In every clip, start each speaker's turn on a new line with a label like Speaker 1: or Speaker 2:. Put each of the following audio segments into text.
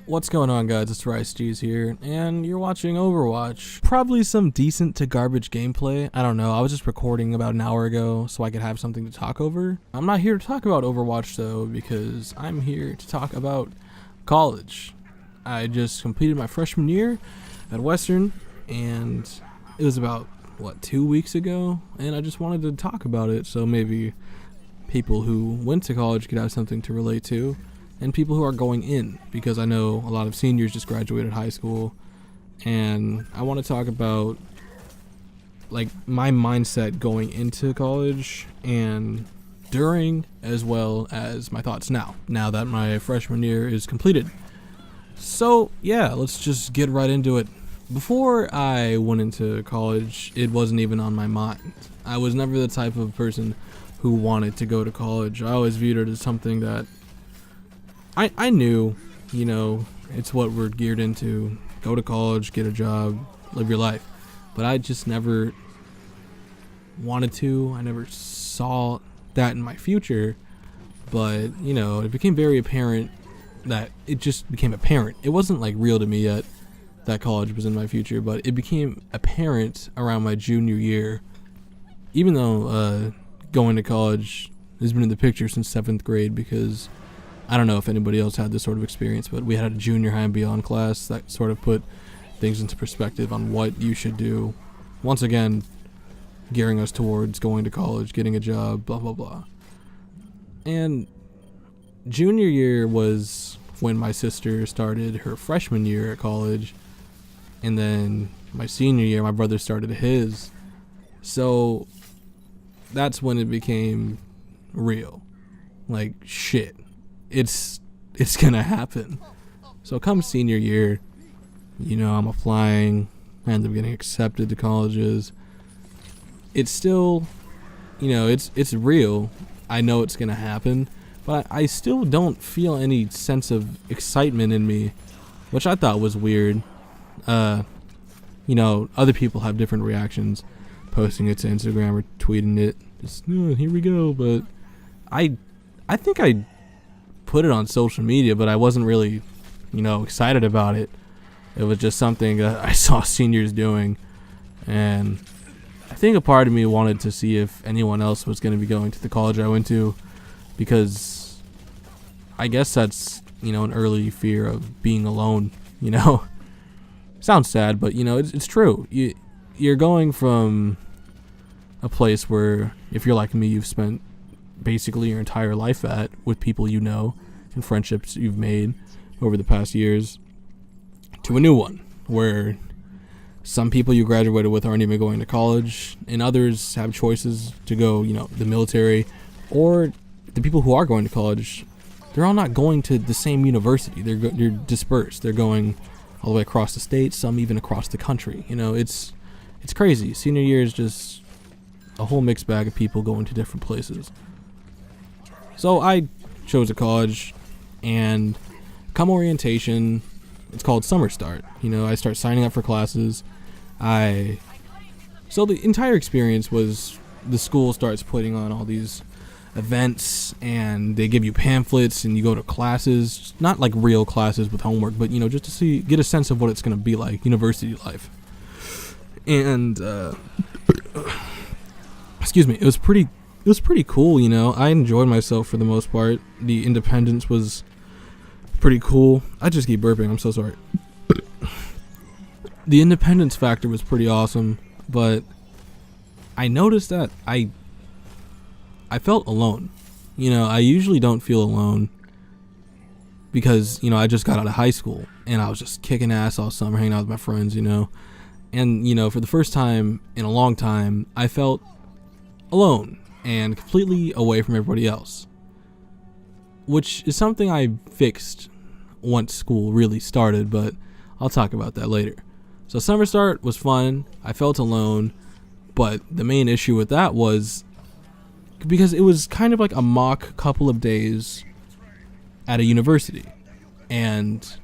Speaker 1: What's going on, guys? It's Rice G's here, and you're watching Overwatch. Probably some decent to garbage gameplay. I don't know, I was just recording about an hour ago so I could have something to talk over. I'm not here to talk about Overwatch though, because I'm here to talk about college. I just completed my freshman year at Western, and it was about, 2 weeks ago? And I just wanted to talk about it so maybe people who went to college could have something to relate to. And people who are going in, because I know a lot of seniors just graduated high school, and I want to talk about like my mindset going into college and during, as well as my thoughts now that my freshman year is completed. So yeah, let's just get right into it. Before I went into college, it wasn't even on my mind. I was never the type of person who wanted to go to college. I always viewed it as something that I knew, it's what we're geared into. Go to college, get a job, live your life. But I just never wanted to. I never saw that in my future. But, it became very apparent that it just became apparent. It wasn't like real to me yet that college was in my future, but it became apparent around my junior year. Even though going to college has been in the picture since 7th grade, because I don't know if anybody else had this sort of experience, but we had a junior high and beyond class that sort of put things into perspective on what you should do. Once again, gearing us towards going to college, getting a job, blah, blah, blah. And junior year was when my sister started her freshman year at college. And then my senior year, my brother started his. So that's when it became real. Like, shit. It's gonna happen. So come senior year, I'm applying, I end up getting accepted to colleges. It's still, it's real. I know it's gonna happen, but I still don't feel any sense of excitement in me, which I thought was weird. Other people have different reactions, posting it to Instagram or tweeting it. Just, here we go. But I think I put it on social media, but I wasn't really, excited about it. It was just something that I saw seniors doing, and I think a part of me wanted to see if anyone else was going to be going to the college I went to, because I guess that's, an early fear of being alone, Sounds sad, but, it's true. You're going from a place where, if you're like me, you've spent basically your entire life at, with people and friendships you've made over the past years, to a new one where some people you graduated with aren't even going to college, and others have choices to go, the military, or the people who are going to college, they're all not going to the same university. They're dispersed. They're going all the way across the state, some even across the country. It's crazy. Senior year is just a whole mixed bag of people going to different places. So I chose a college, and come orientation, it's called Summer Start. I start signing up for classes. So the entire experience was the school starts putting on all these events, and they give you pamphlets, and you go to classes, not like real classes with homework, but just to get a sense of what it's going to be like, university life. And excuse me, it was pretty cool. I enjoyed myself for the most part. The independence was pretty cool. I just keep burping, I'm so sorry. The independence factor was pretty awesome, but I noticed that I felt alone. I usually don't feel alone because, I just got out of high school and I was just kicking ass all summer, hanging out with my friends, and, for the first time in a long time, I felt alone and completely away from everybody else, which is something I fixed once school really started, but I'll talk about that later. So Summer Start was fun. I felt alone, but the main issue with that was because it was kind of like a mock couple of days at a university, and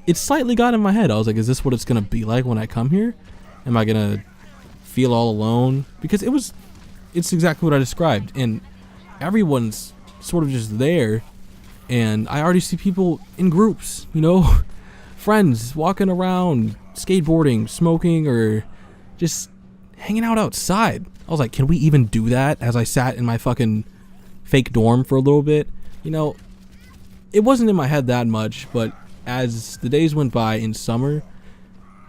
Speaker 1: it slightly got in my head. I was like, is this what it's going to be like when I come here? Am I going to feel all alone? Because it's exactly what I described, and everyone's sort of just there, And I already see people in groups, you know, friends walking around, skateboarding, smoking, or just hanging out outside. I was like, can we even do that? As I sat in my fucking fake dorm for a little bit. You know, it wasn't in my head that much, but as the days went by in summer,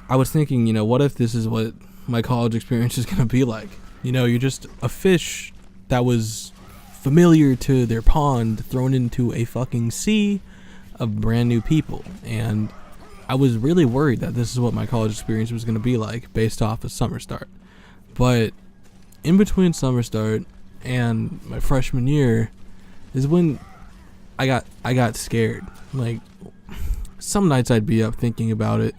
Speaker 1: I was thinking, you know, what if this is what my college experience is going to be like? You know, you're just a fish that was familiar to their pond thrown into a fucking sea of brand new people. And I was really worried that this is what my college experience was going to be like based off of summer start. But in between summer start and my freshman year is when I got scared. Like, some nights I'd be up thinking about it,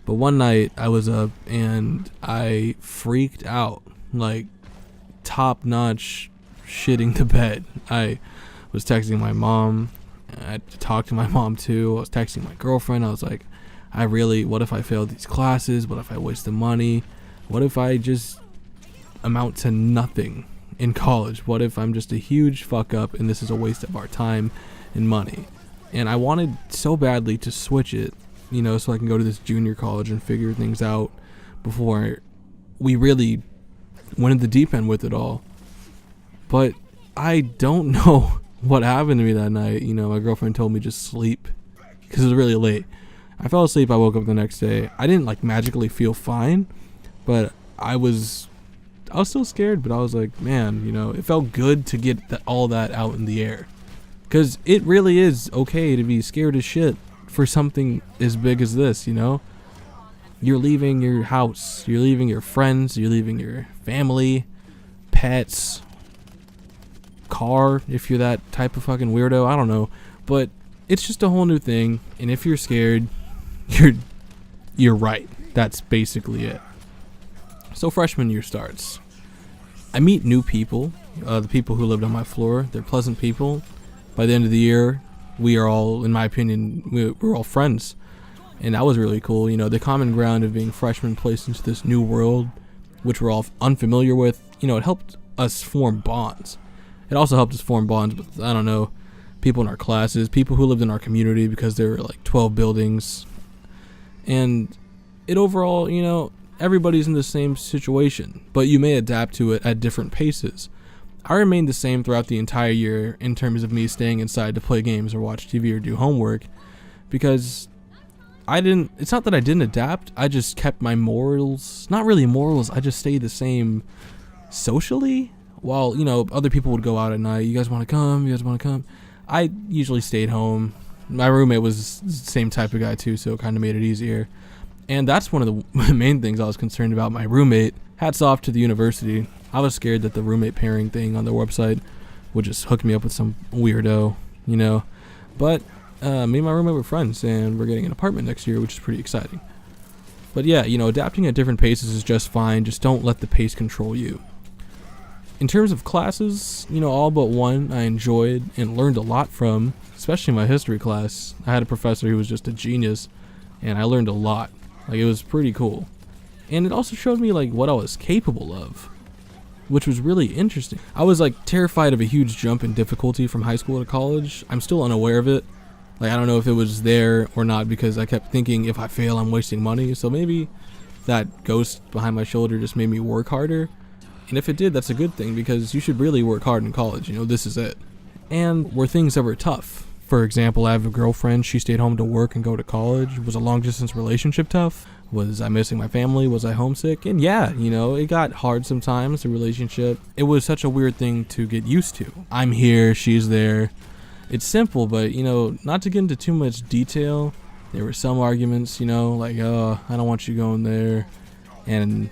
Speaker 1: but one night I was up and I freaked out, like top notch shitting the bed. I was texting my mom. I talked to my mom too. I was texting my girlfriend. I was like, what if I failed these classes? What if I waste the money? What if I just amount to nothing in college? What if I'm just a huge fuck up and this is a waste of our time and money? And I wanted so badly to switch it, you know, so I can go to this junior college and figure things out before we really went in the deep end with it all. But I don't know what happened to me that night. You know, my girlfriend told me just sleep because it was really late. I fell asleep. I woke up the next day. I didn't like magically feel fine, but I was still scared. But I was like, man, you know, it felt good to get all that out in the air, because it really is okay to be scared as shit for something as big as this. You know, you're leaving your house, you're leaving your friends, you're leaving your family, pets, car, if you're that type of fucking weirdo. I don't know, but it's just a whole new thing. And if you're scared, you're right. That's basically it. So freshman year starts. I meet new people, the people who lived on my floor. They're pleasant people. By the end of the year, we are all, in my opinion, we're all friends. And that was really cool. You know, the common ground of being freshmen placed into this new world, which we're all unfamiliar with, you know, it helped us form bonds. It also helped us form bonds with, I don't know, people in our classes, people who lived in our community, because there were like 12 buildings. And it overall, you know, everybody's in the same situation, but you may adapt to it at different paces. I remained the same throughout the entire year in terms of me staying inside to play games or watch TV or do homework, because it's not that I didn't adapt, I just kept my morals, not really morals, I just stayed the same socially. While, you know, other people would go out at night, you guys want to come? I usually stayed home. My roommate was the same type of guy too, so it kind of made it easier. And that's one of the main things I was concerned about, my roommate. Hats off to the university. I was scared that the roommate pairing thing on their website would just hook me up with some weirdo, you know. But me and my roommate were friends, and we're getting an apartment next year, which is pretty exciting. But yeah, you know, adapting at different paces is just fine. Just don't let the pace control you. In terms of classes, you know, all but one I enjoyed and learned a lot from, especially my history class. I had a professor who was just a genius, and I learned a lot. Like, it was pretty cool. And it also showed me, like, what I was capable of, which was really interesting. I was, like, terrified of a huge jump in difficulty from high school to college. I'm still unaware of it. Like, I don't know if it was there or not, because I kept thinking if I fail, I'm wasting money. So maybe that ghost behind my shoulder just made me work harder. And if it did, that's a good thing, because you should really work hard in college. You know, this is it. And were things ever tough? For example, I have a girlfriend. She stayed home to work and go to college. Was a long-distance relationship tough? Was I missing my family? Was I homesick? And yeah, you know, it got hard sometimes, the relationship. It was such a weird thing to get used to. I'm here, she's there. It's simple, but, you know, not to get into too much detail, there were some arguments, you know, like, oh, I don't want you going there. And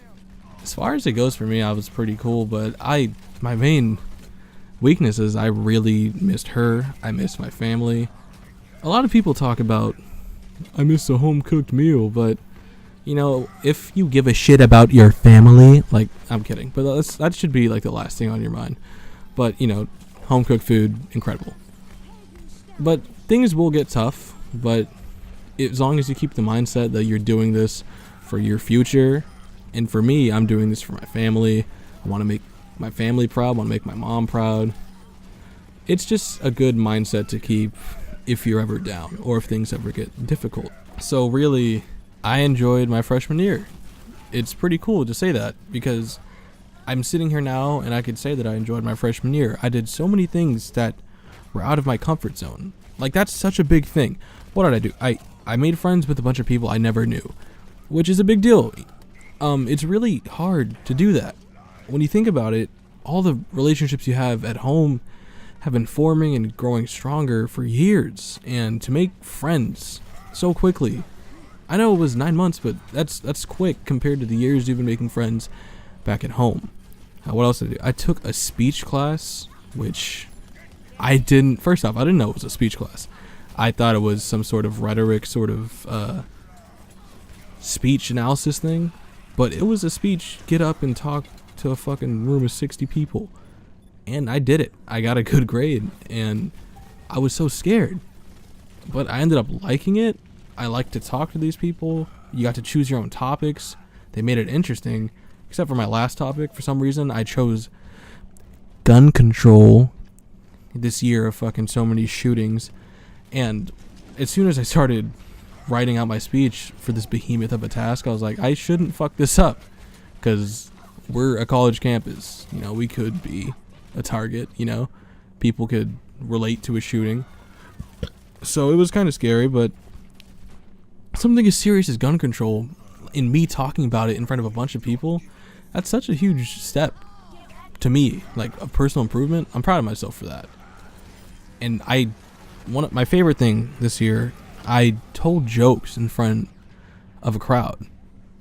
Speaker 1: as far as it goes for me, I was pretty cool, but my main weakness is I really missed her. I missed my family. A lot of people talk about, I miss a home-cooked meal, but, you know, if you give a shit about your family, like, I'm kidding, but that should be, like, the last thing on your mind. But, you know, home-cooked food, incredible. But things will get tough, but as long as you keep the mindset that you're doing this for your future. And for me, I'm doing this for my family. I want to make my family proud. I want to make my mom proud. it's just a good mindset to keep if you're ever down or if things ever get difficult. So really, I enjoyed my freshman year. It's pretty cool to say that because I'm sitting here now and I could say that I enjoyed my freshman year. I did so many things that were out of my comfort zone. Like, that's such a big thing. What did I do? I made friends with a bunch of people I never knew, which is a big deal. It's really hard to do that. When you think about it, all the relationships you have at home have been forming and growing stronger for years, and to make friends so quickly. I know it was 9 months, but that's quick compared to the years you've been making friends back at home. What else did I do? I took a speech class, which first off, I didn't know it was a speech class. I thought it was some sort of rhetoric, sort of speech analysis thing, but it was a speech, get up and talk to a fucking room of 60 people. And I did it. I got a good grade, and I was so scared. But I ended up liking it. I like to talk to these people. You got to choose your own topics. They made it interesting. Except for my last topic, for some reason, I chose gun control this year of fucking so many shootings. And as soon as I started writing out my speech for this behemoth of a task, I was like, I shouldn't fuck this up. Because we're a college campus. You know, we could be a target, you know. People could relate to a shooting. So it was kind of scary, but something as serious as gun control, in me talking about it in front of a bunch of people, that's such a huge step to me, like a personal improvement. I'm proud of myself for that. And one of my favorite thing this year, I told jokes in front of a crowd,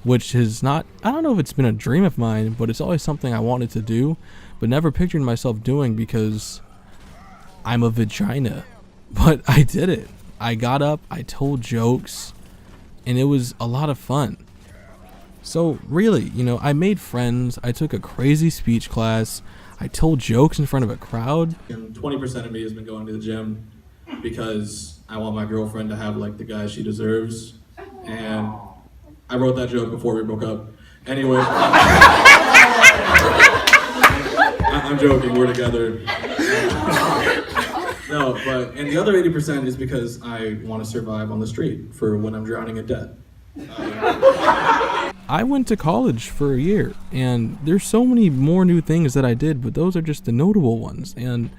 Speaker 1: which is not, I don't know if it's been a dream of mine, but it's always something I wanted to do, but never pictured myself doing because I'm a vagina. But I did it. I got up, I told jokes, and it was a lot of fun. So really, you know, I made friends, I took a crazy speech class, I told jokes in front of a crowd.
Speaker 2: And 20% of me has been going to the gym because I want my girlfriend to have like the guy she deserves. And I wrote that joke before we broke up. Anyway, I'm joking, we're together. No, and the other 80% is because I want to survive on the street for when I'm drowning in debt.
Speaker 1: I went to college for a year, and there's so many more new things that I did, but those are just the notable ones. And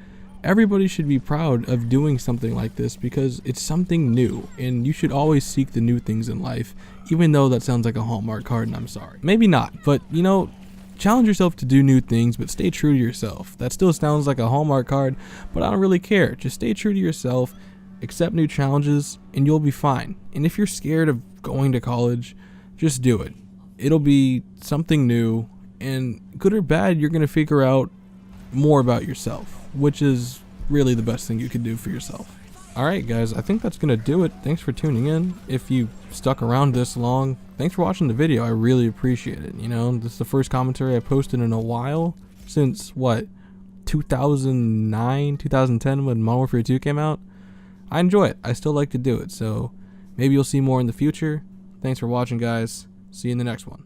Speaker 1: everybody should be proud of doing something like this because it's something new, and you should always seek the new things in life, even though that sounds like a Hallmark card, and I'm sorry. Maybe not, but you know, challenge yourself to do new things, but stay true to yourself. That still sounds like a Hallmark card, but I don't really care. Just stay true to yourself, accept new challenges, and you'll be fine. And if you're scared of going to college, just do it. It'll be something new, and good or bad, you're going to figure out more about yourself, which is really the best thing you can do for yourself. Alright guys, I think that's going to do it. Thanks for tuning in. If you stuck around this long, thanks for watching the video. I really appreciate it. You know, this is the first commentary I posted in a while, since, 2009, 2010 when Modern Warfare 2 came out. I enjoy it. I still like to do it, so maybe you'll see more in the future. Thanks for watching, guys. See you in the next one.